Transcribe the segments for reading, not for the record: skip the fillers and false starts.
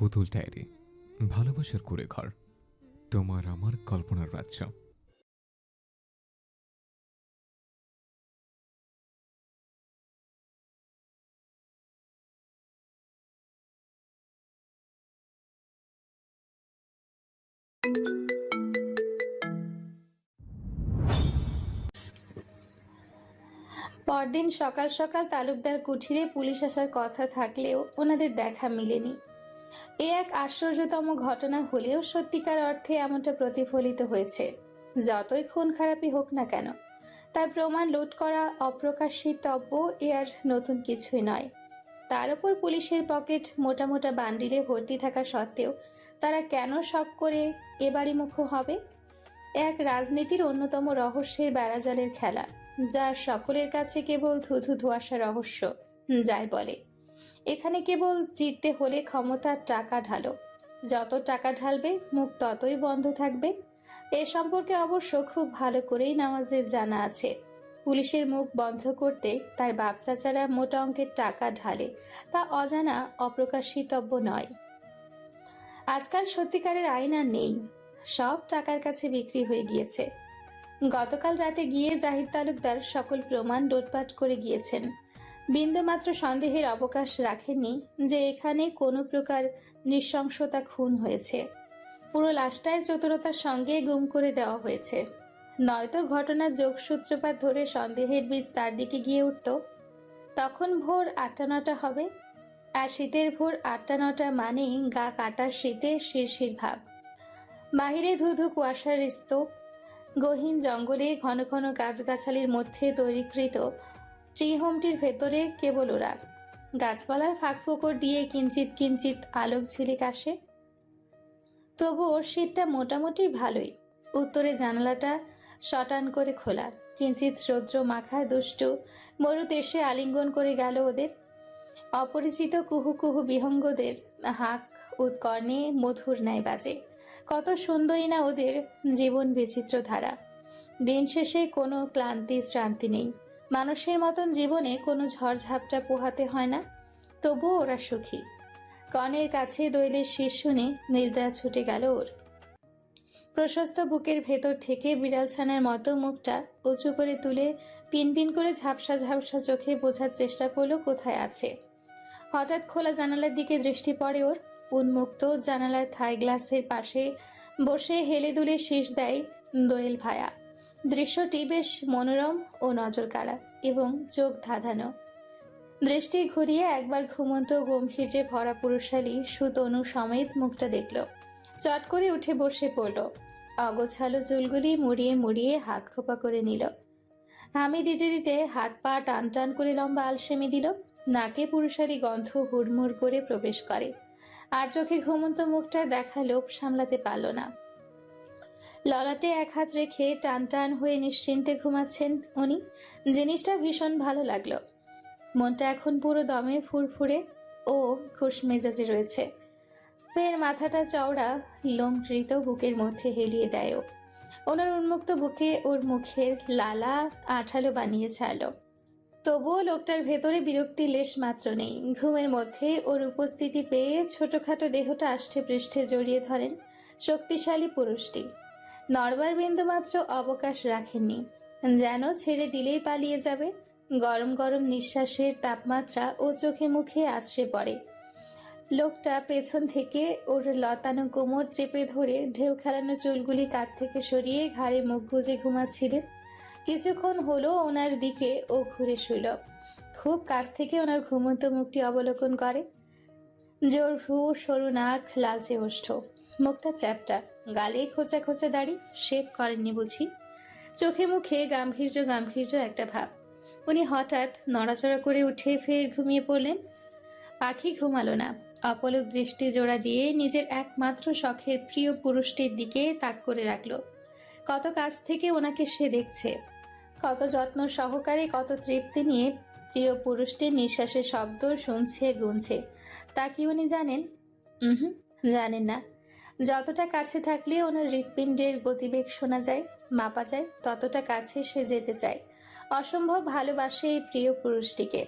পুতুল ডায়েরি, ভালোবাসার কুঁড়ে ঘর, তোমার আমার কল্পনার রাজ্য। পরদিন সকাল সকাল তালুকদার কুঠিরে পুলিশ আসার কথা থাকলেও ওনাদের দেখা মেলেনি। এ এক আশ্চর্যতম ঘটনা হলেও সত্যিকার অর্থে এমনটা প্রতিফলিত হয়েছে। যতই খুন খারাপি হোক না কেন, তার প্রমাণ লোড করা অপ্রকাশিতব্য এ আর নতুন কিছুই নয়। তার উপর পুলিশের পকেট মোটা মোটা বান্ডিলে ভর্তি থাকা সত্ত্বেও তারা কেন শক করে এ বাড়িমুখো হবে? এক রাজনীতির অন্যতম রহস্যের বেড়াজালের খেলা, যা সকলের কাছে কেবল ধুধু ধোঁয়াশা রহস্য। যাই বলে, এখানে কেবল জিততে হলে ক্ষমতার টাকা ঢালো। যত টাকা ঢালবে মুখ ততই বন্ধ থাকবে। এ সম্পর্কে অবশ্য খুব ভালো করেই নওয়াজের জানা আছে। পুলিশের মুখ বন্ধ করতে তার বাপ চাচারা মোটা অঙ্কের টাকা ঢালে, তা অজানা অপ্রকাশিতব্য নয়। আজকাল সত্যিকারের আইন আর নেই, সব টাকার কাছে বিক্রি হয়ে গিয়েছে। গতকাল রাতে গিয়ে জাহিদ তালুকদার সকল প্রমাণ লোটপাট করে গিয়েছেন। বিন্দুমাত্র সন্দেহের অবকাশ রাখেননি যে এখানে কোনো প্রকার নৃশংসতা খুন হয়েছে। পুরো লাশটায় চতুরতার সঙ্গে গুম করে দেওয়া হয়েছে। নয়তো ঘটনার যোগসূত্রপাত ধরে সন্দেহের বীজ তার দিকে গিয়ে উঠত। তখন ভোর ৮টা-৯টা হবে, আর শীতের ভোর ৮টা-৯টা মানেই গা কাটার শীতে শিরশির ভাব। বাহিরে ধুধু কুয়াশার স্তূপ, গহীন জঙ্গলে ঘন ঘন গাছগাছালির মধ্যে তৈরিকৃত ট্রিহোমটির ভেতরে কেবল ওরা। গাছপালার ফাঁক ফোকর দিয়ে কিঞ্চিত কিঞ্চিত আলোক ঝিলিক আসে। তবুও শীতটা মোটামুটি ভালোই। উত্তরে জানালাটা শটান করে খোলা, কিঞ্চিত রৌদ্র মাখা দুষ্টু মরুত এসে আলিঙ্গন করে গেল ওদের। অপরিচিত কুহু কুহু বিহঙ্গদের হাক উৎকর্ণে মধুর ন্যায় বাজে। কত সুন্দরী না ওদের জীবন বিচিত্র ধারা। দিন শেষে কোনো ক্লান্তি শ্রান্তি নেই। মানুষের মতন জীবনে কোনো ঝড়ঝাপটা পোহাতে হয় না, তবুও ওরা সুখী। কনের কাছে দইলের শীষ শুনে নিদ্রা ছুটে গেল ওর। প্রশস্ত বুকের ভেতর থেকে বিড়াল ছানার মতো মুখটা উঁচু করে তুলে পিনপিন করে ঝাপসা ঝাপসা চোখে বোঝার চেষ্টা করলো কোথায় আছে। হঠাৎ খোলা জানালার দিকে দৃষ্টি পড়ে ওর। উন্মুক্ত জানালার থাই গ্লাসের পাশে বসে হেলে দুলে শীষ দেয় দোয়েল ভায়া। দৃশ্যটি বেশ মনোরম ও নজর কাড়া এবং চোখ ধাঁধানো। দৃষ্টি ঘুরিয়ে একবার ঘুমন্ত গম্ভীর্যে ভরা পুরুষালী সুতনু সমেত মুখটা দেখল। চট করে উঠে বসে পড়ল। অগোছালো চুলগুলি মুড়িয়ে মুড়িয়ে হাত খোপা করে নিল। হামি দিতে দিতে হাত পা টান টান করে লম্বা আলসেমি দিল। নাকে পুরুষালী গন্ধ হুড়মুড় করে প্রবেশ করে, আর চোখে ঘুমন্ত মুখটা দেখা লোভ সামলাতে পারল না। ললাটে এক হাত রেখে টান টান হয়ে নিশ্চিন্তে ঘুমাচ্ছেন উনি। জিনিসটা ভীষণ ভালো লাগলো। মনটা এখন পুরো দমে ফুরফুরে ও খুশ মেজাজে রয়েছে। ফের মাথাটা চওড়া লোমকৃত বুকের মধ্যে হেলিয়ে দেয় ও। ওনার উন্মুক্ত বুকে ওর মুখের লালা আঠালো বানিয়ে ছাড়ল। তবুও লোকটার ভেতরে বিরক্তি লেশ মাত্র নেই। ঘুমের মধ্যে ওর উপস্থিতি পেয়ে ছোটখাটো দেহটা আষ্টে পৃষ্ঠে জড়িয়ে ধরেন শক্তিশালী পুরুষটি। নড়বার বিন্দুমাত্র অবকাশ রাখেননি, যেন ছেড়ে দিলেই পালিয়ে যাবে। গরম গরম নিঃশ্বাসের তাপমাত্রা ও চোখে মুখে আছড়ে পড়ে। লোকটা পেছন থেকে ওর লতানো কোমর চেপে ধরে ঢেউ খেলানো চুলগুলি কাঁধ থেকে সরিয়ে ঘাড়ে মুখ গুজে ঘুমাচ্ছিলেন। কিছুক্ষণ হলো ওনার দিকে ও ঘুরে শুইল। খুব কাছ থেকে ওনার ঘুমন্ত মুখটি অবলোকন করে। জোর ভ্রু, সরু নাক, লালচে ওষ্ঠ, মুখটা চ্যাপটা, গালে খোঁচা খোঁচা দাড়ি, শেভ করেননি বুঝি। চোখে মুখে গাম্ভীর্য গাম্ভীর্য একটা ভাব। উনি হঠাৎ নড়াচড়া করে উঠে ফের ঘুমিয়ে পড়লেন। পাখি ঘুমালো না। অপলক দৃষ্টি জোড়া দিয়ে নিজের একমাত্র শখের প্রিয় পুরুষটির দিকে তাক করে রাখল। কত কাছ থেকে ওনাকে সে দেখছে, কত যত্ন সহকারে, কত তৃপ্তি নিয়ে প্রিয় পুরুষটির নিঃশ্বাসের শব্দ শুনছে, গুনছে। তা কি উনি জানেন? জানেন না। যতটা কাছে থাকলে ওনার হৃৎপিণ্ডের গতিবেগ শোনা যায়, মাপা যায়, ততটা কাছে সে যেতে চায়। অসম্ভব ভালোবাসে এই প্রিয় পুরুষটিকে।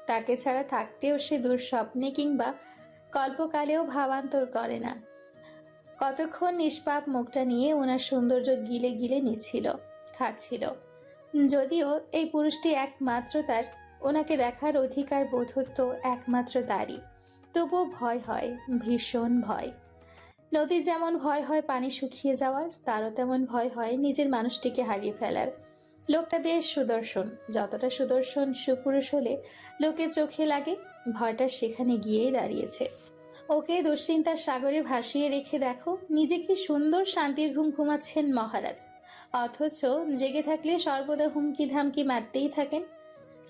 তাকে ছাড়া থাকতেও সে দুঃস্বপ্নে কিংবা কল্পকালেও ভাবান্তর করে না। কতক্ষণ নিষ্পাপ মুখটা নিয়ে ওনার সৌন্দর্য গিলে গিলে নিচ্ছিল, খাচ্ছিল। যদিও এই পুরুষটি একমাত্র তার, ওনাকে দেখার অধিকার বোধ হতো একমাত্র তারই, তবুও ভয় হয়, ভীষণ ভয়। নদীর যেমন ভয় হয় পানি শুকিয়ে যাওয়ার, তারও তেমন ভয় হয় নিজের মানুষটিকে হারিয়ে ফেলার। লোকটা বেশ সুদর্শন, যতটা সুদর্শন সুপুরুষ হলে লোকের চোখে লাগে, ভয়টা সেখানে গিয়েই দাঁড়িয়েছে। ওকে দুশ্চিন্তার সাগরে ভাসিয়ে রেখে দেখো নিজে কি সুন্দর শান্তির ঘুম ঘুমাচ্ছেন মহারাজ, অথচ জেগে থাকলে সর্বদা হুমকি ধামকি মারতেই থাকেন।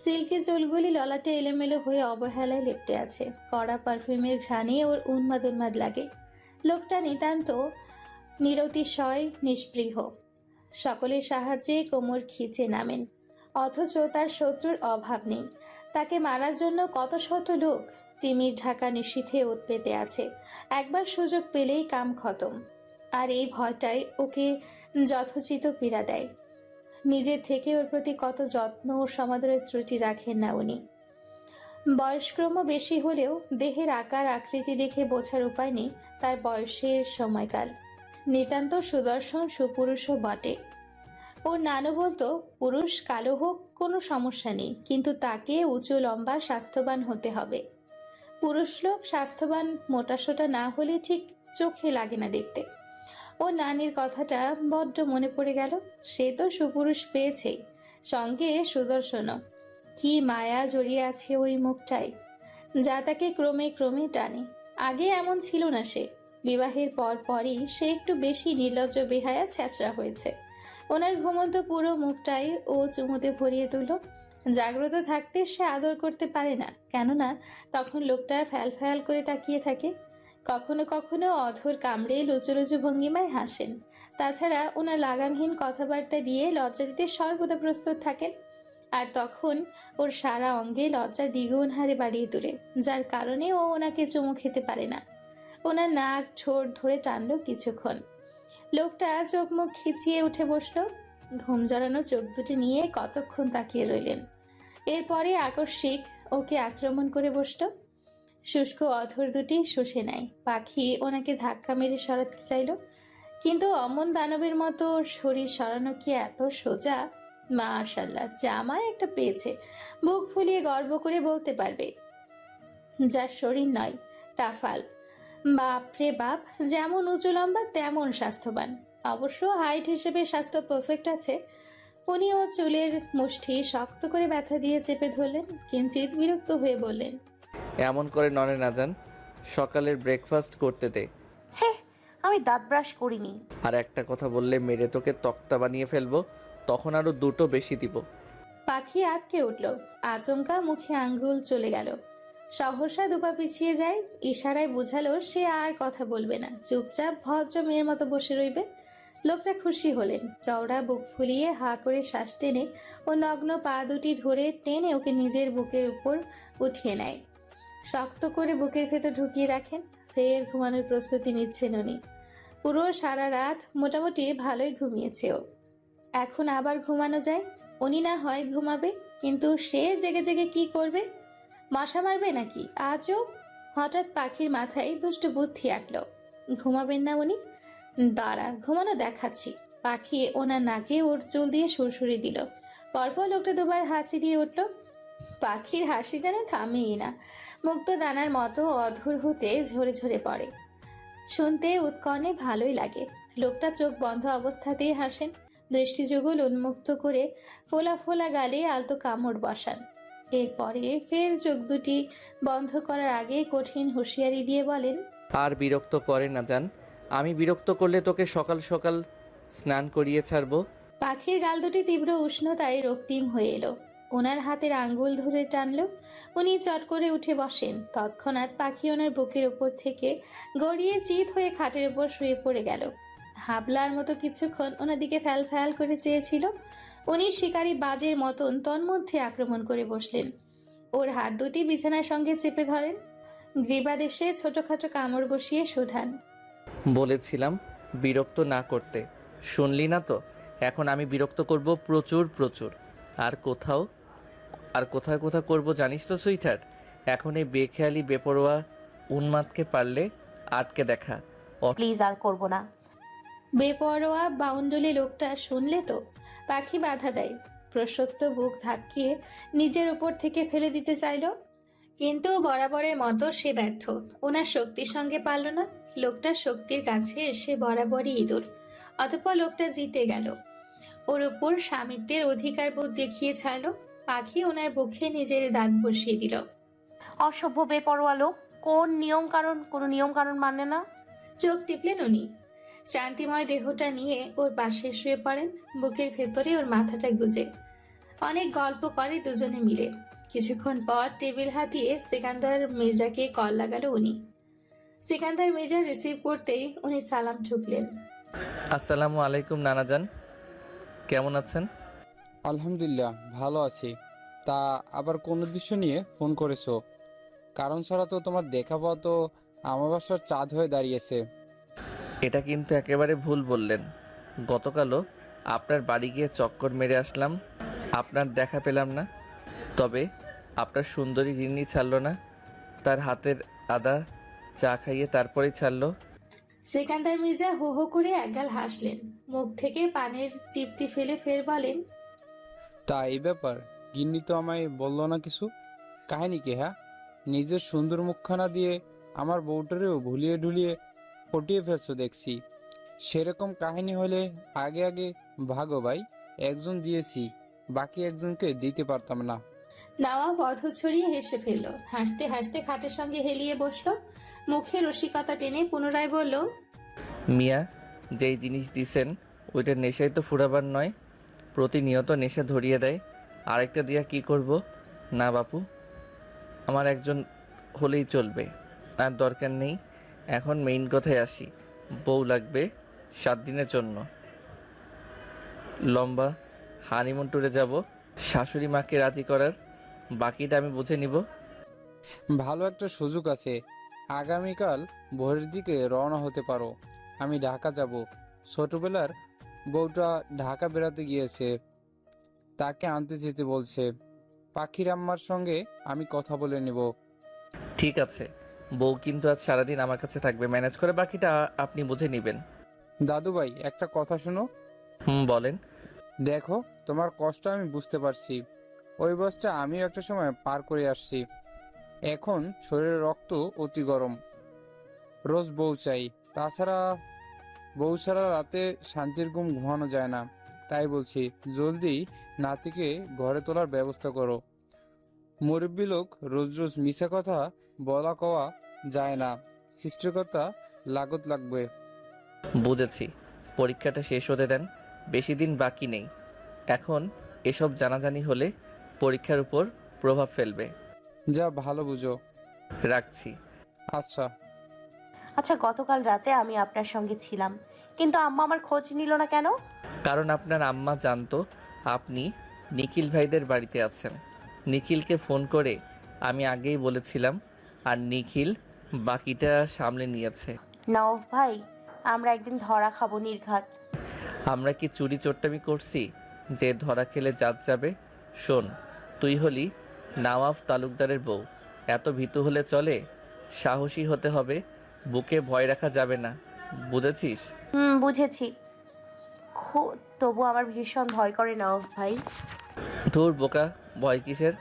সিল্কি চুলগুলি ললাটে এলোমেলো হয়ে অবহেলায় লেপ্টে আছে, কড়া পারফিউমের ঘ্রাণে ওর উন্মাদ উন্মাদ লাগে। লোকটা নিতান্ত নিরতিশয় নিস্পৃহ, সকলের সাহায্যে কোমর খিচে নামেন, অথচ তার শত্রুর অভাব নেই। তাকে মারার জন্য কত শত লোক তিমির ঢাকা নিশীথে ওত পেতে আছে, একবার সুযোগ পেলেই কাম খতম। আর এই ভয়টাই ওকে যথোচিত পীড়া দেয়। নিজের থেকে ওর প্রতি কত যত্ন ও সমাদরের ত্রুটি রাখেন না উনি। বয়সক্রম বেশি হলেও দেহের আকার আকৃতি দেখে বোঝার উপায় নেই তার বয়সের সময়কাল। নিতান্ত সুদর্শন সুপুরুষও বটে। ওর নানু বলতো পুরুষ কালো হোক কোনো সমস্যা নেই, কিন্তু তাকে উঁচু লম্বা স্বাস্থ্যবান হতে হবে। পুরুষ লোক স্বাস্থ্যবান মোটাসোটা না হলে ঠিক চোখে লাগে না দেখতে। ও নানির কথাটা বড্ড মনে পড়ে গেল। সে তো সুপুরুষ পেয়েছেই, সঙ্গে সুদর্শনও। কি মায়া জড়িয়ে আছে ওই মুখটায়, যা তাকে ক্রমে ক্রমে টানে। আগে এমন ছিল না সে, বিবাহের পর পরই সে একটু বেশি নির্লজ্জ বেহায়া ছ্যাঁচড়া হয়েছে। ওনার ঘুমন্ত পুরো মুখটাই ও চুমুতে ভরিয়ে তুলল। জাগ্রত থাকতে সে আদর করতে পারে না, কেননা তখন লোকটা ফ্যাল ফ্যাল করে তাকিয়ে থাকে। কখনো কখনো অধর কামড়ে লুচু লুচু ভঙ্গিমায় হাসেন। তাছাড়া ওনার লাগামহীন কথাবার্তা দিয়ে লজ্জা দিতে সর্বদা প্রস্তুত থাকেন। আর তখন ওর সারা অঙ্গে লজ্জা দ্বিগুণ হারে বাড়িয়ে তোলে, যার কারণে ও ওনাকে চুমু খেতে পারে না। ওনার নাক ঠোঁট ধরে টানলো কিছুক্ষণ। লোকটা চোখ মুখ খিচিয়ে উঠে বসলো, ঘুম জড়ানো চোখ দুটি নিয়ে কতক্ষণ তাকিয়ে রইলেন। এরপরে আকস্মিক ওকে আক্রমণ করে বসলো। শুষ্ক অধর দুটি শুষে নেয়। পাখি ওনাকে ধাক্কা মেরে সরাতে চাইল, কিন্তু অমন দানবের মতো ওর শরীর সরানো কি এত সোজা? মাশাআল্লাহ, জামাই একটা পেয়েছে, বুক ফুলিয়ে গর্ব করে বলতে পারবে। যার শরীর নয় টাফাল, বাপরে বাপ, যেমন উঁচু লম্বা তেমন স্বাস্থ্যবান। অবশ্য হাইট হিসেবে স্বাস্থ্য পারফেক্ট আছে। উনি ও চুলের মুষ্টি শক্ত করে ব্যথা দিয়ে চেপে ধরলেন, কিঞ্চিত বিরক্ত হয়ে বললেন, এমন করে নড়ে না যান, সকালের ব্রেকফাস্ট করতে দে। ছে, আমি দাঁত ব্রাশ করিনি। আর একটা কথা বললে মেরে তোকে তক্তা বানিয়ে ফেলবো, তখন আরো দুটো বেশি দিব। পাখি আটকে উঠল, আচমকা মুখে আঙ্গুল চলে গেল। সহসা দুপা পিছিয়ে যায়, ইশারায় বুঝালো সে আর কথা বলবে না, চুপচাপ ভদ্র মেয়ের মতো বসে রইবে। লোকটা খুশি হলেন, চওড়া বুক ফুলিয়ে হা করে শ্বাস টেনে ও নগ্ন পা দুটি ধরে টেনে ওকে নিজের বুকের উপর উঠিয়ে নেয়। শক্ত করে বুকের ভেতর ঢুকিয়ে রাখেন। ফের ঘুমানোর প্রস্তুতি নিচ্ছেন উনি। পুরো সারা রাত মোটামুটি ভালোই ঘুমিয়েছে ও। এখন আবার ঘুমানো যায়। উনি না হয় ঘুমাবে, কিন্তু সে জেগে জেগে কি করবে? মশা মারবে নাকি? আজও হঠাৎ পাখির মাথায় দুষ্ট বুদ্ধি আঁটলো। ঘুমাবেন না উনি? দাঁড়া, ঘুমানো দেখাচ্ছি। পাখি ওনার নাকে ওর চুল দিয়ে সুরসুরি দিল। পরপর লোকটা দুবার হাঁচি দিয়ে উঠল। পাখির হাসি যেন থামেই না, মুক্ত দানার মতো অধর হতে ঝরে ঝরে পড়ে। শুনতে উৎকর্ণে ভালোই লাগে। লোকটা চোখ বন্ধ অবস্থাতেই হাসেন, দৃষ্টিযুগল উন্মুক্ত করে ফোলা ফোলা গালে আলতো কামড় বসান। এরপরে ফের চোখ দুটি বন্ধ করার আগে কঠিন হুঁশিয়ারি দিয়ে বলেন, আর বিরক্ত করে না যান, আমি বিরক্ত করলে তোকে সকাল সকাল স্নান করিয়ে ছাড়বো। পাখির গাল দুটি তীব্র উষ্ণতায় রক্তিম হয়ে এলো। ওনার হাতের আঙ্গুল ধরে টানলো। উনি চট করে উঠে বসেন। তৎক্ষণাৎ পাখি ওনার বুকের উপর থেকে গড়িয়ে চিত হয়ে খাটের উপর শুয়ে পড়ে গেল। হাবলার মতো কিছুক্ষণ ওনার দিকে ফ্যাল ফ্যাল করে চেয়েছিল। উনি শিকারী বাজের মতন তন্মধ্যে আক্রমণ করে বসলেন। ওর হাত দুটি বিছানার সঙ্গে চেপে ধরেন, গ্রীবাদেশে ছোটখাটো কামড় বসিয়ে শুধান, বলেছিলাম বিরক্ত না করতে, শুনলি না তো? এখন আমি বিরক্ত করব প্রচুর প্রচুর। আর কোথায় কোথায় করব জানিস তো সুইটার? এখন এই বেখেয়ালি বেপরোয়া উন্মাদকে পারলে আটকে দেখা। প্লিজ আর করব না। বেপরোয়া বাউন্ডুলে লোকটা শুনলে তো পাখি বাধা দেয়, প্রশস্ত বুক ধাক্কিয়ে নিজের উপর থেকে ফেলে দিতে চাইল, কিন্তু বরাবরের মতো সে ব্যর্থ। ওনার শক্তির সঙ্গে পারল না। লোকটার শক্তির কাছে এসে বরাবরই ইঁদুর। অতঃপর লোকটা জিতে গেল, ওর উপর স্বামিত্বের অধিকার বোধ দেখিয়ে ছাড়ল। পাখি ওনার বুকে নিজের দাঁত বসিয়ে দিল। অসভ্য বেপরোয়া লোক, কোনো নিয়ম কানুন মানে না। চোখ টিপলেন উনি। শান্তিময় দেহটা নিয়ে ওর পাশে শুয়ে পড়েন, বুকের ভেতরে ওর মাথাটা গুজে। অনেক গল্প করে দুজনে মিলে। কিছুক্ষণ পর টেবিল হাতিয়ে সিকান্দার মির্জাকে কল লাগালো উনি। সিকান্দার মির্জা রিসিভ করতেই উনি সালাম ঠুকলেন। আসসালামু আলাইকুম নানাজান, কেমন আছেন? আলহামদুলিল্লাহ ভালো আছি। তা আবার কোন উদ্দেশ্য নিয়ে ফোন করেছো? কারণ ছাড়া তো তোমার দেখা পাওয়া তো আমার বাসার চাঁদ হয়ে দাঁড়িয়েছে। এটা কিন্তু একেবারে ভুল বললেন। গতকালও আপনার বাড়ি গিয়ে চক্কর মেরে আসলাম, আপনার দেখা পেলাম না। তবে আপনার সুন্দরী গিন্নি ছাড়লো না, তার হাতের আদা চা খাইয়ে তারপরেই ছাড়লো। সিকান্দার মির্জা হো হো করে একগাল হাসলেন, মুখ থেকে পানের চিপটি ফেলে ফের বলেন, তা এই ব্যাপার গিন্নি তো আমায় বললো না কিছু। কাহিনী কি? হ্যাঁ, নিজের সুন্দর মুখখানা দিয়ে আমার বউটারেও ভুলিয়ে ঢুলিয়ে পটিয়ে ফেলছো দেখছি। সেরকম কাহিনী হলে আগে আগে ভাগো ভাই, একজন দিয়েছি, বাকি একজনকে দিতে পারতাম না। নওয়াব অধ ছড়িয়ে হেসে ফেলল। হাসতে হাসতে খাটের সঙ্গে হেলিয়ে বসলো, মুখে রসিকতা টেনে পুনরায় বলল, মিয়া, যেই জিনিস দিছেন ওইটার নেশাই তো ফুরাবার নয়, প্রতিনিয়ত নেশা ধরিয়ে দেয়। আরেকটা দিয়া কি করব? না বাপু, আমার একজন হলেই চলবে, আর দরকার নেই। এখন মেইন কথায় আসি, বউ লাগবে 7 দিনের জন্য। লম্বা হানিমুন ট্যুরে যাব, শাশুড়ি মাকে রাজি করার, বাকিটা আমি বুঝে নিব। ভালো একটা সুযোগ আছে, আগামীকাল ভোরের দিকে রওনা হতে পারো। আমি ঢাকা যাব। ছোটবেলার বউটা ঢাকা বেড়াতে গিয়েছে, তাকে আনতে যেতে বলছে। পাখির আম্মার সঙ্গে আমি কথা বলে নেব। ঠিক আছে, বউ কিন্তু আজ সারাদিন আমার কাছে থাকবে, ম্যানেজ করে বাকিটা আপনি বুঝে নেবেন। দাদু ভাই, একটা কথা শোনো। বলেন। দেখো, তোমার কষ্ট আমি বুঝতে পারছি। ওই বয়সটা আমিও একটা সময় পার করে আসছি। এখন শরীরের রক্ত অতি গরম, রোজ বউ চাই। তাছাড়া বউ ছাড়া রাতে শান্তির ঘুম ঘুমানো যায় না। তাই বলছি, জলদি নাতিকে ঘরে তোলার ব্যবস্থা করো। মুরব্বী লোক রোজ রোজ মিশা কথা বলা কওয়া যায় না, সৃষ্টিকর্তা লাগত লাগবে। বুঝেছি, পরীক্ষাটা শেষ হতে দেন, বেশি দিন বাকি নেই। এখন এসব জানাজানি হলে পরীক্ষার উপর প্রভাব ফেলবে। যা ভালো বুঝো। রাখছি। আচ্ছা। আচ্ছা, গতকাল রাতে আমি আপনার সঙ্গে ছিলাম, কিন্তু আম্মা আমার খোঁজ নিল না কেন? কারণ আপনার আম্মা জানতো আপনি নিখিল ভাইদের বাড়িতে আছেন। নিখিলকে ফোন করে আমি আগেই বলেছিলাম, আর নিখিল বাকিটা সামলে নিয়েছে। নওয়াব ভাই, আমরা একদিন ধরা খাবো নির্ঘাত। আমরা কি চুরি চোট্টামি করছি যে ধরা খেলে জাত যাবে? শোন, তুই হলি নওয়াব তালুকদারের বউ, এত ভীতু হলে চলে? সাহসী হতে হবে, বুকে ভয় রাখা যাবে না, বুঝেছিস? বুঝেছি। তবু আমার ভীষণ ভয় করে নওয়াব ভাই। ধুর বোকা, ভয় কিসের?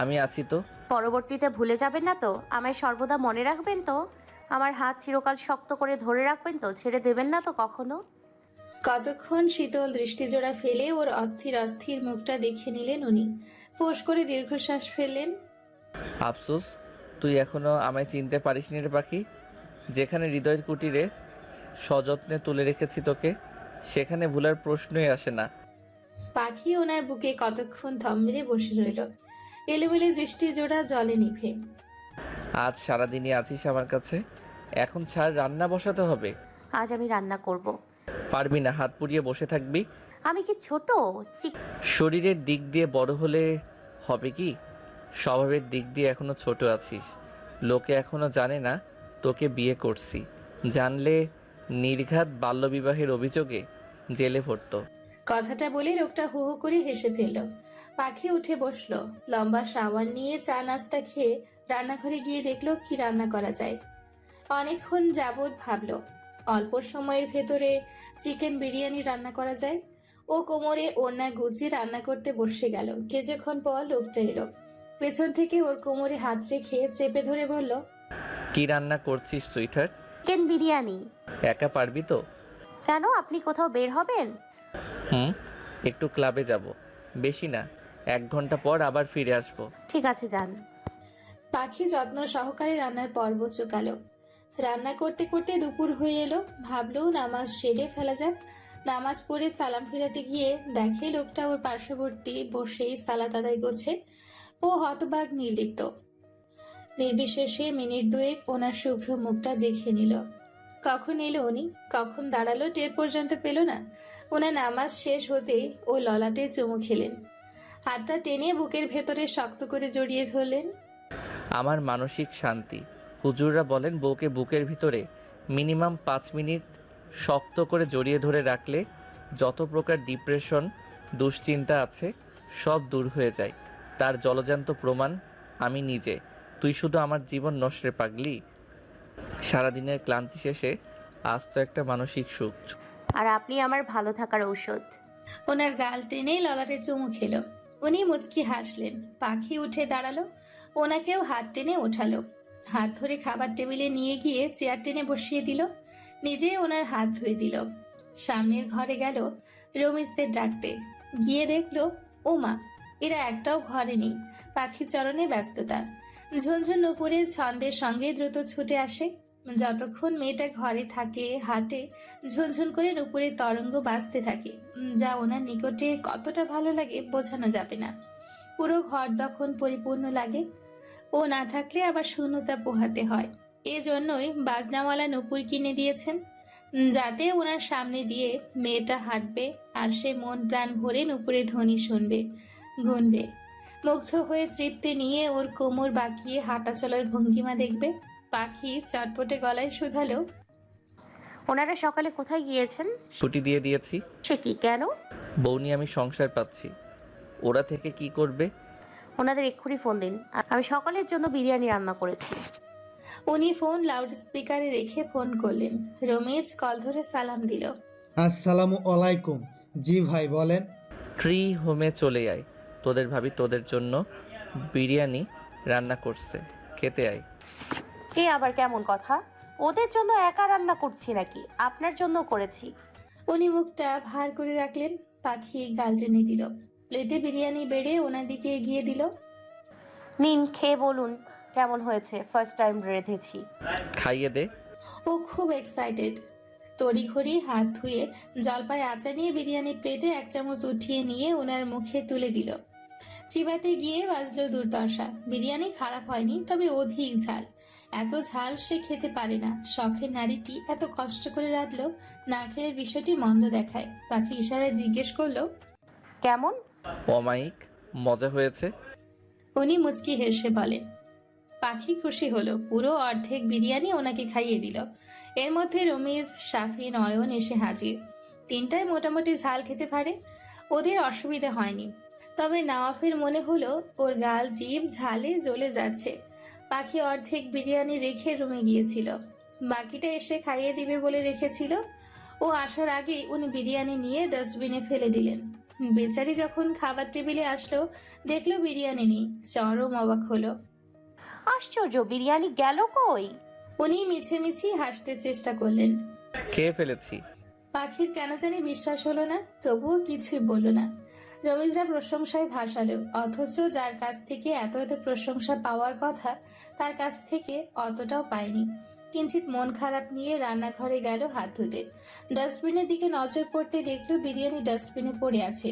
আমি আছি তো। পরবর্তীতে ভুলে যাবেন না তো? আমায় সর্বদা মনে রাখবেন তো? আমার হাত চিরকাল শক্ত করে ধরে রাখবেন তো? ছেড়ে দেবেন না তো কখনো? কতক্ষণ শীতল দৃষ্টিজোড়া ফেলে ওর অস্থির অস্থির মুখটা দেখে নিলেন উনি। ফোঁস করে দীর্ঘশ্বাস ফেললেন। আফসোস, তুই এখনো আমায় চিনতে পারিসনি রে পাখি। যেখানে হৃদয়ের কুটিরে সযত্নে তুলে রেখেছি তোকে, সেখানে ভুলার প্রশ্নই আসে না। পাখি ওনার বুকে কতক্ষণ থম মেরে বসে রইল, এলোমেলো দৃষ্টি জোড়া জলে নিভে। আজ সারাদিনই আছিস আমার কাছে, এখন ছাড়, রান্না বসাতে হবে। আজ আমি রান্না করব। পারবি না, হাত পুড়িয়ে বসে থাকবি। আমি কি ছোট? শরীরের দিক দিয়ে বড় হলে হবে কি, স্বভাবের দিক দিয়ে এখনো ছোট আছিস। লোকে এখনো জানে না তোকে বিয়ে করছি, জানলে নির্ঘাত বাল্যবিবাহের অভিযোগে জেলে পড়তো। কথাটা বলে লোকটা হু হু করে হেসে ফেলল। পাখি উঠে বসলো, লম্বা শাওয়ার নিয়ে চা নাস্তা খেয়ে রান্নাঘরে গিয়ে দেখলো কি রান্না করা যায়। অনেকক্ষণ যাবৎ ভাবলো অল্প সময়ের ভেতরে চিকেন বিরিয়ানি রান্না করা যায়। ও কোমরে ওড়না গুছিয়ে রান্না করতে বসে গেল। কিছুক্ষণ পর লোকটা এলো, পেছন থেকে ওর কোমরে হাত রেখে চেপে ধরে বলল, কি রান্না করছিস সুইটার? চিকেন বিরিয়ানি। একা পারবি তো? কেন, আপনি কোথাও বের হবেন? হুম, একটু ক্লাবে যাব, বেশি না, 1 ঘন্টা পর আবার ফিরে আসবো। ঠিক আছে, যান। পাখি যত্ন সহকারে রান্নার পর্ব চুকালো। রান্না করতে করতে দুপুর হয়ে এলো। ভাবলো নামাজ সেরে ফেলা যাক। নামাজ পড়ে সালাম ফিরাতে গিয়ে দেখে লোকটা ওর পার্শ্ববর্তী বসেই সালাত আদায় করছে। ও হতবাক, নির্লিপ্ত। নির্বিশেষে মিনিট 2 ওনার শুভ্র মুখটা দেখে নিল। কখন এলো উনি, কখন দাঁড়ালো টের পর্যন্ত পেল না। ওনার নামাজ শেষ হতেই ও ললাটে চুমু খেলেন। হাতটা টেনে বুকের ভেতরে শক্ত করে জড়িয়ে ধরলেন। আমার মানসিক শান্তি। হুজুররা বলেন বউকে বুকের ভিতরে মিনিমাম 5 মিনিট শক্ত করে জড়িয়ে ধরে রাখলে যত প্রকার ডিপ্রেশন, দুশ্চিন্তা আছে সব দূর হয়ে যায়। তার জলজান্ত প্রমাণ আমি নিজে। তুই শুধু আমার জীবন নষ্টের পাগলি। সারাদিনের ক্লান্তি শেষে আজ তো একটা মানসিক সুখ। আর আপনি আমার ভালো থাকার ঔষধ। ওনার গাল টেনে ললাটে চুমু খেলো। উনি মুচকি হাসলেন। পাখি উঠে দাঁড়ালো, ওনাকেও হাত টেনে ওঠালো। হাত ধরে খাবার টেবিলে নিয়ে গিয়ে চেয়ার টেনে বসিয়ে দিল। নিজে ওনার হাত ধুয়ে দিল। সামনের ঘরে গেল রমিজদের ডাকতে। গিয়ে দেখলো ওমা, এরা একটাও ঘরে নেই। পাখির চরণে ব্যস্ততা। ঝুনঝুন নুপুরের ছন্দের সঙ্গে দ্রুত ছুটে আসে। যতক্ষণ মেয়েটা ঘরে থাকে হাটে ঝুনঝুন করে নুপুরের তরঙ্গ বাজতে থাকে, যা ওনার নিকটে কতটা ভালো লাগে বোঝানো যাবে না। পুরো ঘর তখন পরিপূর্ণ লাগে। ও না থাকলে আবার শূন্যতা পোহাতে হয়। এজন্যই বাজনাওয়ালা নুপুর কিনে দিয়েছেন, যাতে ওনার সামনে দিয়ে মেয়েটা হাঁটবে আর সে মন প্রাণ ভরে নুপুরে ধ্বনি শুনবে, গুনবে। মুগ্ধ হয়ে তৃপ্তি নিয়ে ওর কোমর বাঁকিয়ে হাঁটা চলার ভঙ্গিমা দেখবে। পাখি চটপটে গলায় শুধালো, ওনারা সকালে কোথায় গিয়েছেন? ছুটি দিয়ে দিয়েছি। সে কি, কেন? বউ নিয়ে আমি সংসার পাচ্ছি, ওরা থেকে কি করবে? ওনাদের এক্ষুনি ফোন দিন, আমি সকালের জন্য বিরিয়ানি রান্না করেছি। উনি ফোন লাউড স্পিকারে রেখে ফোন করলেন। রমেশ কল ধরে সালাম দিল। আসসালামু আলাইকুম। জি ভাই বলেন। ট্রি হোমে চলে আয়, তোদের ভাবি তোদের জন্য বিরিয়ানি রান্না করছে, খেতে আয়। কে আবার কেমন কথা? ওদের জন্য একা রান্না করছি নাকি, আপনার জন্য করেছি। উনি মুখটা ভার করে রাখলেন। পাখি গাল টেনে দিল। প্লেটে বিরিয়ানি বেড়ে ওনার দিকে এগিয়ে দিল। নিন, খেয়ে বলুন কেমন হয়েছে, ফার্স্ট টাইম রেঁধেছি। খাইয়ে দে। ও খুব এক্সাইটেড। তড়িঘড়ি হাত ধুয়ে জলপাই আচার নিয়ে বিরিয়ানি প্লেটে 1 চামচ উঠিয়ে নিয়ে ওনার মুখে তুলে দিল। চিবাতে গিয়ে বাজলো দুর্দশা। বিরিয়ানি খারাপ হয়নি, তবে অধিক ঝাল। এত ঝাল সে খেতে পারে না। শখের নারীটি এত কষ্ট করে রাঁধলো, না খেলে বিষয়টি মন্দ দেখায়। পাখি ইশারায় জিজ্ঞেস করলো, কেমন? অমায়িক, মজা হয়েছে। উনি মুচকি হেসে বলেন। পাখি খুশি হলো। পুরো অর্ধেক বিরিয়ানি ওনাকে খাইয়ে দিল। এর মধ্যে রমিজ, শাফি, নয়ন এসে হাজির। 3টায় মোটামুটি ঝাল খেতে পারে, ওদের অসুবিধা হয়নি। তবে নওয়াফের মনে হলো ওর গাল জিভ ঝালে জ্বলে যাচ্ছে। পাখি অর্ধেক বিরিয়ানি রেখে রুমে গিয়েছিল, বাকিটা এসে খাইয়ে দিবে বলে রেখেছিল। ও আসার আগেই উনি বিরিয়ানি নিয়ে ডাস্টবিনে ফেলে দিলেন। বেচারি যখন খাবার টেবিলে আসলো, দেখলো বিরিয়ানি নেই। চরম অবাক হলো। আশ্চর্য, বিরিয়ানি গেল কই? উনি মিছিমিছি হাসতে চেষ্টা করলেন। খেয়ে ফেলেছি। পাখির কেন জানি বিশ্বাস হলো না, তবুও কিছুই বলল না। রমিজরা প্রশংসায় ভাসালো, অথচ যার কাছ থেকে এত এত প্রশংসা পাওয়ার কথা তার কাছ থেকে অতটাও পায়নি। কিঞ্চিত মন খারাপ নিয়ে রান্নাঘরে গেল হাত ধুতে। ডাস্টবিনের দিকে নজর পড়তে দেখলো বিরিয়ানি ডাস্টবিনে পড়ে আছে।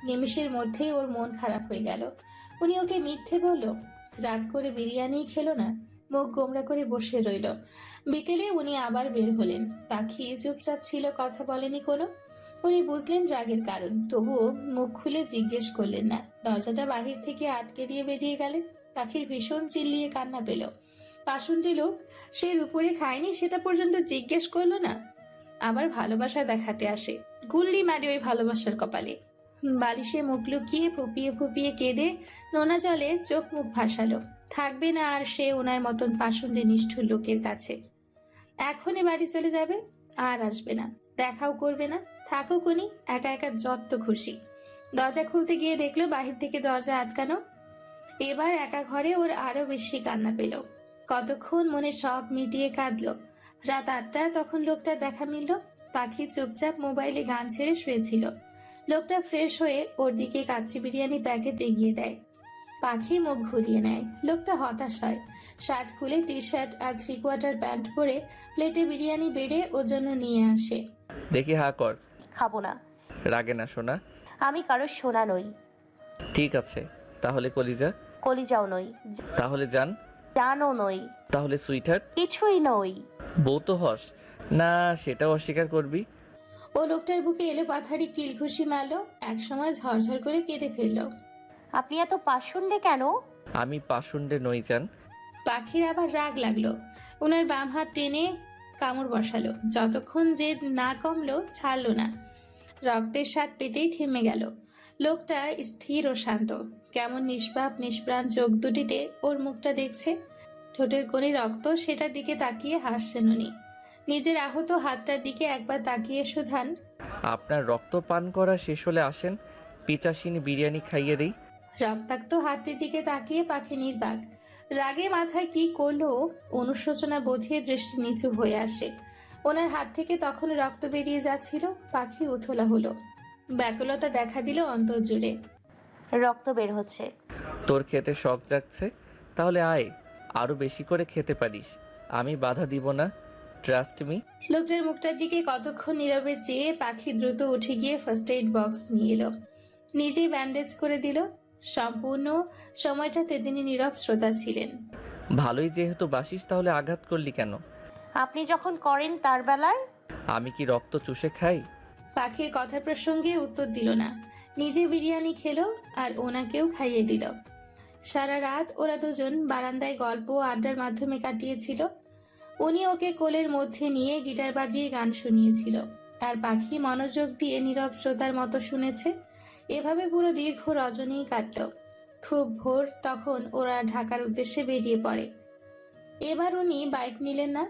নিমিষের মধ্যেই ওর মন খারাপ হয়ে গেল। উনি ওকে মিথ্যে বলল, রাগ করে বিরিয়ানি খেলো না, মুখ গোমরা করে বসে রইল। বিকেলে উনি আবার বের হলেন। পাখি চুপচাপ ছিল, কথা বলেনি কোনো। উনি বুঝলেন রাগের কারণ, তবুও মুখ খুলে জিজ্ঞেস করলেন না। দরজাটা বাহির থেকে আটকে দিয়ে বেরিয়ে গেলেন। পাখির ভীষণ চিল্লিয়ে কান্না পেল। পাষণ্ডী লোক, সে দুপুরে খায়নি সেটা পর্যন্ত জিজ্ঞেস করলো না। আবার ভালোবাসা দেখাতে আসে, গুল্লি মারে ওই ভালোবাসার কপালে। বালিশে মুখ লুকিয়ে ফুপিয়ে ফুপিয়ে কেঁদে নোনা জলে চোখ মুখ ভাসালো। থাকবে না আর সে ওনার মতন পাষণ্ডে নিষ্ঠুর লোকের কাছে। এখনই বাড়ি চলে যাবে, আর আসবে না, দেখাও করবে না, থাকুক উনি একা একা যত খুশি। দরজা খুলতে গিয়ে দেখলো বাহির থেকে দরজা আটকানো। এবার একা ঘরে ওর আরো বেশি কান্না পেল। কতক্ষণ মনে সব মিটিয়ে কাঁদলো। রাত 8টায় তখন লোকটার দেখা মিলল। পাখি চুপচাপ মোবাইলে গান ছেড়ে শুয়েছিল। লোকটা ফ্রেশ হয়ে ওর দিকে কাচ্চি বিরিয়ানি প্যাকেট এগিয়ে দেয়। পাখি মুখ ঘুরিয়ে নেয়। লোকটা হতাশ হয়। শার্ট খুলে টি শার্ট আর 3/4 প্যান্ট পরে প্লেটে বিরিয়ানি বেড়ে ওর জন্য নিয়ে আসে। দেখি হা কর। খাবো না। রাগে না শোনা। আমি কারোর সোনা নই। ঠিক আছে, তাহলে কলিজা। কলিজাও নই। তাহলে জান। জানও নই। তাহলে সুইটার। কিছুই নই। বউ তো হস না, সেটাও অস্বীকার করবি। ও লোকটার বুকে এলো পাথারি কিল ঘুষি মারলো। একসময় ঝরঝর করে কেঁদে ফেললো। আপনি এত পাষণ্ডে কেন? আমি পাষণ্ডে নই জান। পাখির আবার রাগ লাগলো। ওনার বাম হাত টেনে কামড় বসালো। যতক্ষণ জেদ না কমলো ছাড়লো না। রক্তের স্বাদ পেতেই থেমে গেল। লোকটা স্থির ও শান্ত। কেমন নিষ্পাপ নিষ্প্রাণ চোখ দুটিতে ওর মুখটা দেখছে। ঠোঁটের কোণে রক্ত, সেটার দিকে তাকিয়ে হাসছেন উনি। নিজের আহত হাতটার দিকে একবার তাকিয়ে সুধান, আপনার রক্ত পান করা শেষ হলে আসেন, পিচাসিনী বিরিয়ানি খাইয়ে দিই। রক্তাক্ত হাতটির দিকে তাকিয়ে পাখি নির্বাক। রাগে মাথায় কি করলো অনুশোচনা বোধে দৃষ্টি নিচু হয়ে আসে। ওনার হাত থেকে তখন রক্ত বেরিয়ে যাচ্ছিল। পাখি উথলা হলো। ব্যাকুলতা দেখা দিল অন্তর জুড়ে। রক্ত বের হচ্ছে। তোর খেতে শখ জাগছে, তাহলে আয়, আরো বেশি করে খেতে পারিস। আমি বাধা দিব না, ট্রাস্ট মি। লোকটার মুখটার দিকে কতক্ষণ নীরবে চেয়ে পাখি দ্রুত উঠে গিয়ে ফার্স্ট এইড বক্স নিয়ে এলো। নিজেই ব্যান্ডেজ করে দিল। সম্পূর্ণ সময়টাতে তিনি নীরব শ্রোতা ছিলেন। ভালোই যেহেতু বাসিস, তাহলে আঘাত করলি কেন? আপনি যখন করেন তার বেলায়। আমি কি রক্ত চুষে খাই? পাখির কথা প্রসঙ্গে উত্তর দিল না। নিজে বিরিয়ানি খেলো আর ওনাকেও খাইয়ে দিল। সারা রাত ওরা দুজন বারান্দায় গল্প ও আড্ডার মাধ্যমে কাটিয়েছিল। উনি ওকে কোলের মধ্যে নিয়ে গিটার বাজিয়ে গান শুনিয়েছিল, আর পাখি মনোযোগ দিয়ে নীরব শ্রোতার মতো শুনেছে। এভাবে পুরো দীর্ঘ রজনী কাটল। খুব ভোর তখন ওরা ঢাকার উদ্দেশ্যে বেরিয়ে পড়ে। এবার উনি বাইক নিলেন না,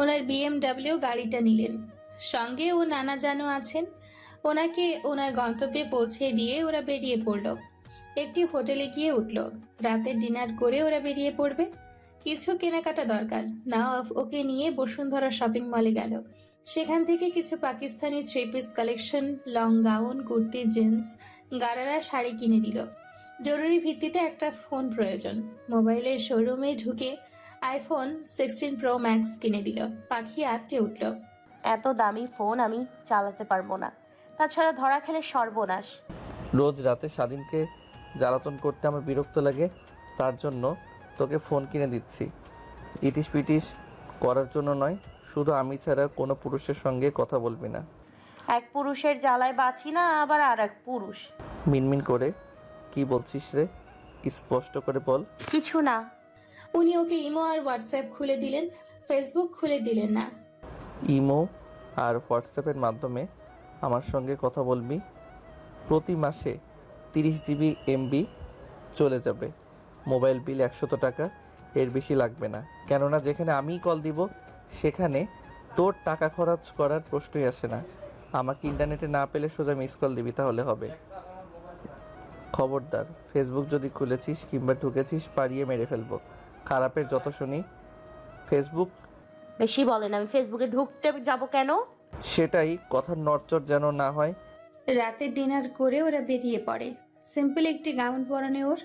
ওনার BMW গাড়িটা নিলেন। সঙ্গে ও নানা জানও আছেন। ওনাকে ওনার গন্তব্যে পৌঁছে দিয়ে ওরা বেরিয়ে পড়ল। একটি হোটেলে গিয়ে উঠল। রাতের ডিনার করে ওরা বেরিয়ে পড়বে। কিছু কেনাকাটা দরকার। নাওয়াফ ওকে নিয়ে বসুন্ধরা শপিং মলে গেল। সেখান থেকে কিছু Pakistani 3 piece collection, long gown, kurti, jeans, gharara sari কিনে দিল। জরুরি ভিত্তিতে একটা ফোন প্রয়োজন। মোবাইলের শোরুমে ঢুকে iPhone 16 Pro Max কিনে দিল। পাখি আটকে উঠল। এত দামি ফোন আমি চালাতে পারবো না। তাছাড়া ধরা খেলে সর্বনাশ। রোজ রাতে স্বাধীনকে জ্বালাতন করতে আমার বিরক্ত লাগে, তার জন্য তোকে ফোন কিনে দিচ্ছি। ইটিস পিটিস করার জন্য নয়, শুধু আমি ছাড়া কোনো পুরুষের সঙ্গে কথা বলবি না। এক পুরুষের জ্বালায় বাঁচি না, আবার আর এক পুরুষ। মিনমিন করে কি বলছিস রে? স্পষ্ট করে বল। কিছু না। উনি ওকে ইমো আর হোয়াটসঅ্যাপ খুলে দিলেন, ফেসবুক খুলে দিলেন না। ইমো আর হোয়াটসঅ্যাপের মাধ্যমে আমার সঙ্গে কথা বলবি। প্রতি মাসে 30 GB MB চলে যাবে। মোবাইল বিল 100 টাকা, এর বেশি লাগবে না। কেননা যেখানে আমিই কল দিব সেখানে তোর টাকা খরচ করার প্রশ্নই আসে না। আমাকে ইন্টারনেটে না পেলে সোজা মিস কল দিবি, তাহলে হবে। খবরদার, ফেসবুক যদি খুলেছিস কিংবা ঢুকেছিস পাড়িয়ে মেরে ফেলবো। খারাপের যত শুনি। ফেসবুক বেশি বলেন। আমি ফেসবুকে ঢুকতে যাব কেন? সেটাই, কথার নড়চড় যেন না হয়। রাতে ডিনার করে ওরা বেরিয়ে পড়ে। সিম্পল একটি গাউন পরানে ওর।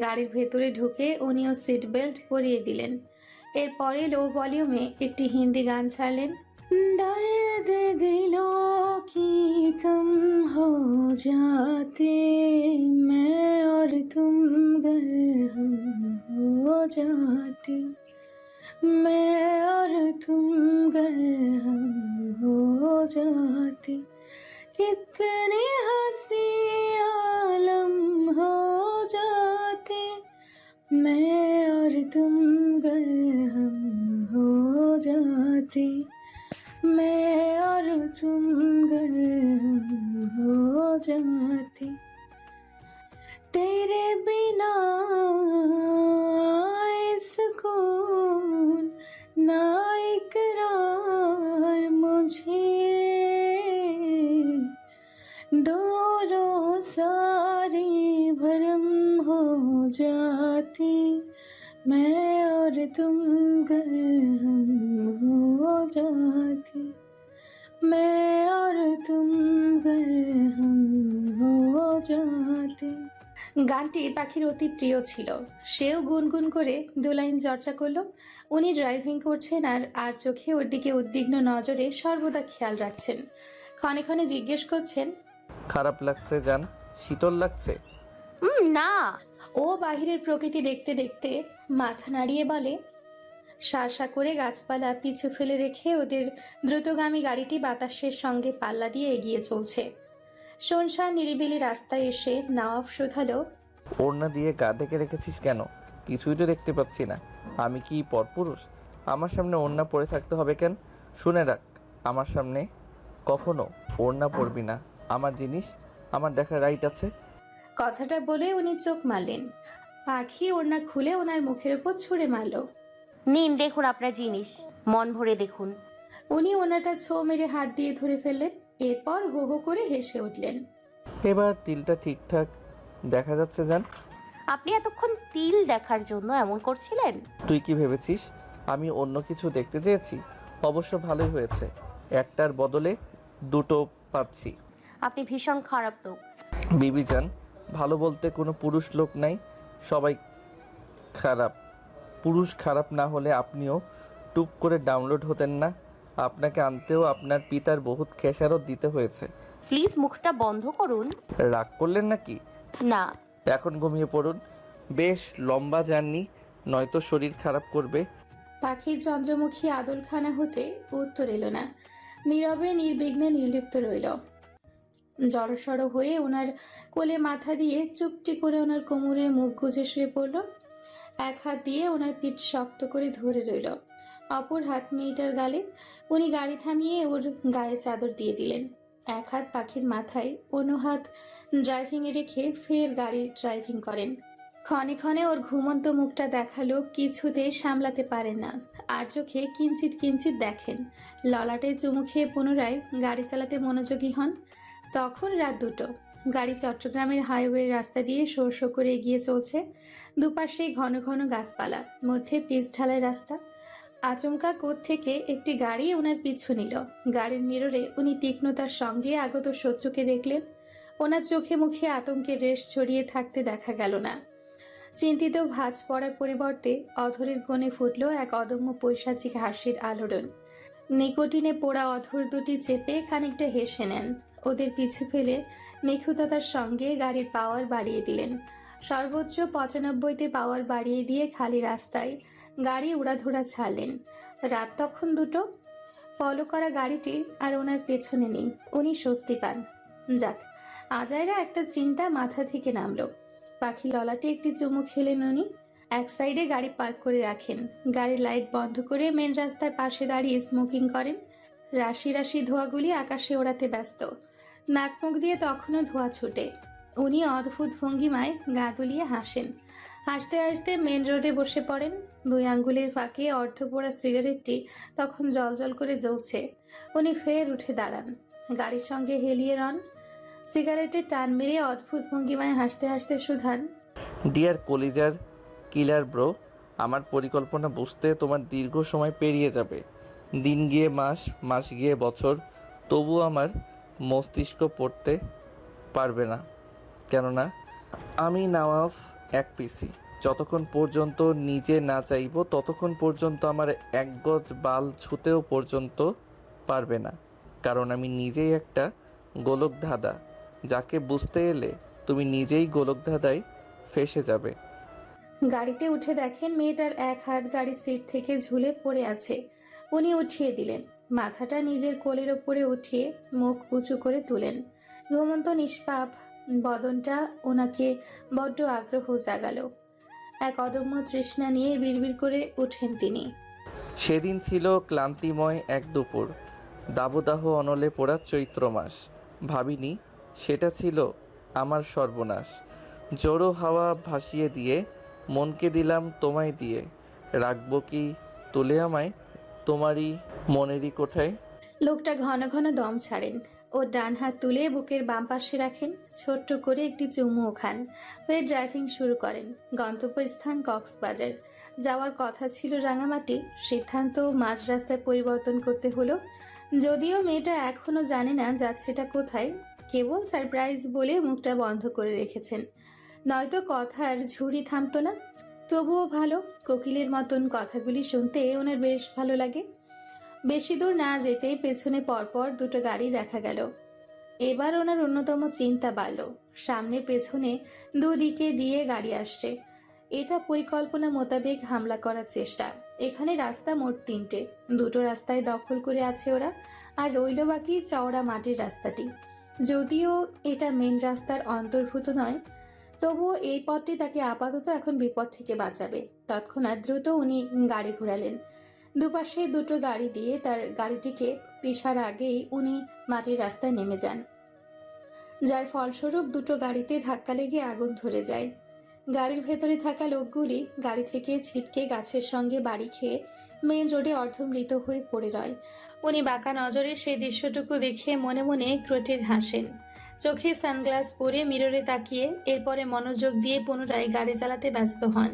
গাড়ির ভেতরে ঢুকে উনিও সিট বেল্ট পরিয়ে দিলেন। এরপরে লো ভলিউমে একটি হিন্দি গান ছাড়লেন। দর্দ দিলো কি কম হো যাতে मैं और तुम गर हम हो जाते मैं और तुम गर हम हो जाते कितने हंसी आलम हो जाते मैं और तुम गर हम हो जाते मैं और तुम गर हम हो जाते तेरे बिना सुकून ना इकरार मुझे, दूरों सारी भरम हो जाती, मैं और तुम गर हम हो जाती, मैं और तुम गर हम हो जाती। গানটি পাখির অতি প্রিয় ছিল। সেও গুনগুন করে দু লাইন চর্চা করলো। উনি ড্রাইভিং করছেন আর চোখে ওর দিকে উদ্বিগ্ন নজরে সর্বদা খেয়াল রাখছেন। ক্ষণে ক্ষণে জিজ্ঞেস করছেন, খারাপ লাগছে জান? শীতল লাগছে? না। ও বাহিরের প্রকৃতি দেখতে দেখতে মাথা নাড়িয়ে বলে। শাঁসা করে গাছপালা পিছু ফেলে রেখে ওদের দ্রুতগামী গাড়িটি বাতাসের সঙ্গে পাল্লা দিয়ে এগিয়ে চলছে। শুনশান নিরিবিলি রাস্তায় এসে নওয়াব শুধালো, ওড়না দিয়ে গা ঢেকে রেখেছিস কেন? কিছুই তো দেখতে পাচ্ছি না। আমি কি পরপুরুষ? আমার সামনে ওড়না পরে থাকতে হবে কেন? শুনে রাখ, আমার সামনে কখনো ওড়না পরবি না। আমার জিনিস আমার দেখার রাইট আছে। কথাটা বলে উনি চোখ মারলেন। পাখি ওড়না খুলে ওনার মুখের উপর ছুঁড়ে মারল। নিন দেখুন আপনার জিনিস, মন ভরে দেখুন। উনি ওনাটা ছো মেরে হাত দিয়ে ধরে ফেললেন। এরপর হো হো করে হেসে উঠলেন। এবার তিলটা ঠিকঠাক দেখা যাচ্ছে জান? আপনি এতক্ষণ তিল দেখার জন্য এমন করছিলেন? তুই কি ভেবেছিস আমি অন্য কিছু দেখতে চেয়েছি? অবশ্য ভালোই হয়েছে, একটার বদলে দুটো পাচ্ছি। আপনি ভীষণ খারাপ লোক। বিবি জান, ভালো বলতে কোনো পুরুষ লোক নাই, সবাই খারাপ। পুরুষ খারাপ না হলে আপনিও টুক করে ডাউনলোড হতেন না। আপনাকে আনতেও আপনার পিতার বহুত খেসারত দিতে হয়েছে। প্লিজ মুখটা বন্ধ করুন। রাগ করলেন নাকি? না। এখন ঘুমিয়ে পড়ুন, বেশ লম্বা জার্নি, নয়তো শরীর খারাপ করবে। পাখির চন্দ্রমুখী আদলখানা হতে উত্তর এলো না। নীরবে নির্বিঘ্নে নির্লিপ্ত রইল। জড়সড় হয়ে ওনার কোলে মাথা দিয়ে চুপটি করে ওনার কোমরে মুখ গুজে শুয়ে পড়ল। এক হাত দিয়ে ওনার পিঠ শক্ত করে ধরে রইল, অপর হাত মেয়েটার গালে। উনি গাড়ি থামিয়ে ওর গায়ে চাদর দিয়ে দিলেন। এক হাত পাখির মাথায়, অন্য হাত ড্রাইভিংয়ে রেখে ফের গাড়ি ড্রাইভিং করেন। ক্ষণে ক্ষণে ওর ঘুমন্ত মুখটা দেখালো কিছুতেই সামলাতে পারেন না। আর চোখে কিঞ্চিত কিঞ্চিত দেখেন। ললাটে চুমু খেয়ে পুনরায় গাড়ি চালাতে মনোযোগী হন। তখন রাত 2টো। গাড়ি চট্টগ্রামের হাইওয়ে রাস্তা দিয়ে শো শো করে এগিয়ে চলছে। দুপাশে ঘন ঘন গাছপালা, মধ্যে পিচ ঢালাই রাস্তা। আচমকা থেকে একটি গাড়ি ওনার পিছু নিল। গাড়ির মিররে উনি তীক্ষ্ণতার সঙ্গে আগত শত্রুকে দেখলেন। ওনার চোখে মুখে আতঙ্কের রেশ ছড়িয়ে থাকতে দেখা গেল না। চিন্তিত ভাঁজ পড়ার পরিবর্তে অধরের কোণে ফুটল এক অদম্য পৈশাচিক হাসির আলোড়ন। নিকোটিনে পোড়া অধর দুটি চেপে খানিকটা হেসে নেন। ওদের পিছু ফেলে নিখুঁততার সঙ্গে গাড়ির পাওয়ার বাড়িয়ে দিলেন। সর্বোচ্চ 95তে পাওয়ার বাড়িয়ে দিয়ে খালি রাস্তায় গাড়ি উড়াধুরা ছাড়লেন। রাত তখন 2টো। ফলো করা গাড়িটি আর ওনার পেছনে নেই। উনি স্বস্তি পান। যাক, আজাইরা একটা চিন্তা মাথা থেকে নামলো। পাখি ললাটে একটি চুমু খেলেন উনি। এক সাইডে গাড়ি পার্ক করে রাখেন। গাড়ির লাইট বন্ধ করে মেন রাস্তায় পাশে দাঁড়িয়ে স্মোকিং করেন। রাশি রাশি ধোঁয়াগুলি আকাশে ওড়াতে ব্যস্ত। নাক মুখ দিয়ে তখনও ধোঁয়া ছুটে। উনি অদ্ভুত ভঙ্গিমায় গা দুলিয়ে হাসেন। হাসতে হাসতে মেন রোডে বসে পড়েন। 2 আঙ্গুলের ফাঁকে অর্ধপোড়া সিগারেটটি তখন জলজল করে জ্বলছে। উনি ফের উঠে দাঁড়ান, গাড়ির সঙ্গে হেলিয়ে রন। সিগারেটের টান মেরে অদ্ভুত ভঙ্গিমায় হাসতে হাসতে শুধান, ডিয়ার কলিজার কিলার ব্রো, আমার পরিকল্পনা বুঝতে তোমার দীর্ঘ সময় পেরিয়ে যাবে। দিন গিয়ে মাস, মাস গিয়ে বছর, তবু আমার মস্তিষ্ক পড়তে পারবে না। কেননা আমি নওয়াব এক পিসি। যতক্ষণ পর্যন্ত নিজে না চাইব ততক্ষণ পর্যন্ত আমার এক গজ বাল ছুতেও পর্যন্ত পারবে না। কারণ আমি নিজেই একটা গোলক ধাঁধা, যাকে বুঝতে এলে তুমি নিজেই গোলক ধাঁধায় ফেসে যাবে। গাড়িতে উঠে দেখেন মেয়েটার এক হাত গাড়ির সিট থেকে ঝুলে পড়ে আছে। উনি উঠিয়ে দিলেন। মাথাটা নিজের কোলের ওপরে উঠিয়ে মুখ উঁচু করে তুলেন। ঘুমন্ত নিষ্পাপ বদনটা ওনাকে বড্ড আগ্রহ জাগালো। এক অদম্য তৃষ্ণা নিয়ে বিড়বিড় করে উঠেন তিনি। সেদিন ছিল ক্লান্তিময় এক দুপুর, দাবদাহ অনলে পোড়া চৈত্র মাস। ভাবিনি সেটা ছিল আমার সর্বনাশ। জোড়ো হাওয়া ভাসিয়ে দিয়ে মনকে দিলাম তোমায় দিয়ে। রাখবো কি তুলে আমায় তোমারই মনেরই কোঠায়। লোকটা ঘন ঘন দম ছাড়েন। ও ডান হাত তুলে বুকের বাম পাশে রাখেন, ছোট্ট করে একটি চুমুও খান, হয়ে ড্রাইভিং শুরু করেন। গন্তব্যস্থান কক্সবাজার, যাওয়ার কথা ছিল রাঙামাটি। সিদ্ধান্ত মাঝ রাস্তায় পরিবর্তন করতে হলো। যদিও মেয়েটা এখনো জানে না যাচ্ছেটা কোথায়, কেবল সারপ্রাইজ বলে মুখটা বন্ধ করে রেখেছেন, নয়তো কথার ঝুড়ি থামতো না। তবুও ভালো, কোকিলের মতন কথাগুলি শুনতে ওনার বেশ ভালো লাগে। বেশি দূর না যেতেই পেছনে পরপর দুটো গাড়ি দেখা গেল। এবার ওনার অন্যতম চিন্তা বাড়ল, সামনে পেছনে দুদিকে দিয়ে গাড়ি আসছে। এটা পরিকল্পনা মোতাবেক হামলা করার চেষ্টা। এখানে রাস্তা মোট 3টে, দুটো রাস্তায় দখল করে আছে ওরা, আর রইল বাকি চওড়া মাটির রাস্তাটি। যদিও এটা মেন রাস্তার অন্তর্ভুক্ত নয়, তবুও এই পথটি তাকে আপাতত এখন বিপদ থেকে বাঁচাবে। তৎক্ষণাৎ দ্রুত উনি গাড়ি ঘোরালেন। দুপাশে দুটো গাড়ি দিয়ে তার গাড়িটিকে পেশার আগেই উনি মাটির রাস্তায় নেমে যান, যার ফলস্বরূপ দুটো গাড়িতে ধাক্কা লেগে আগুন ধরে যায়। গাড়ির ভেতরে থাকা লোকগুলি গাড়ি থেকে ছিটকে গাছের সঙ্গে বাড়ি খেয়ে মেন রোডে অর্ধমৃত হয়ে পড়ে রয়। উনি বাঁকা নজরে সেই দৃশ্যটুকু দেখে মনে মনে ক্রোটের হাসেন। চোখে সানগ্লাস পরে মিররে তাকিয়ে এরপরে মনোযোগ দিয়ে পুনরায় গাড়ি চালাতে ব্যস্ত হন।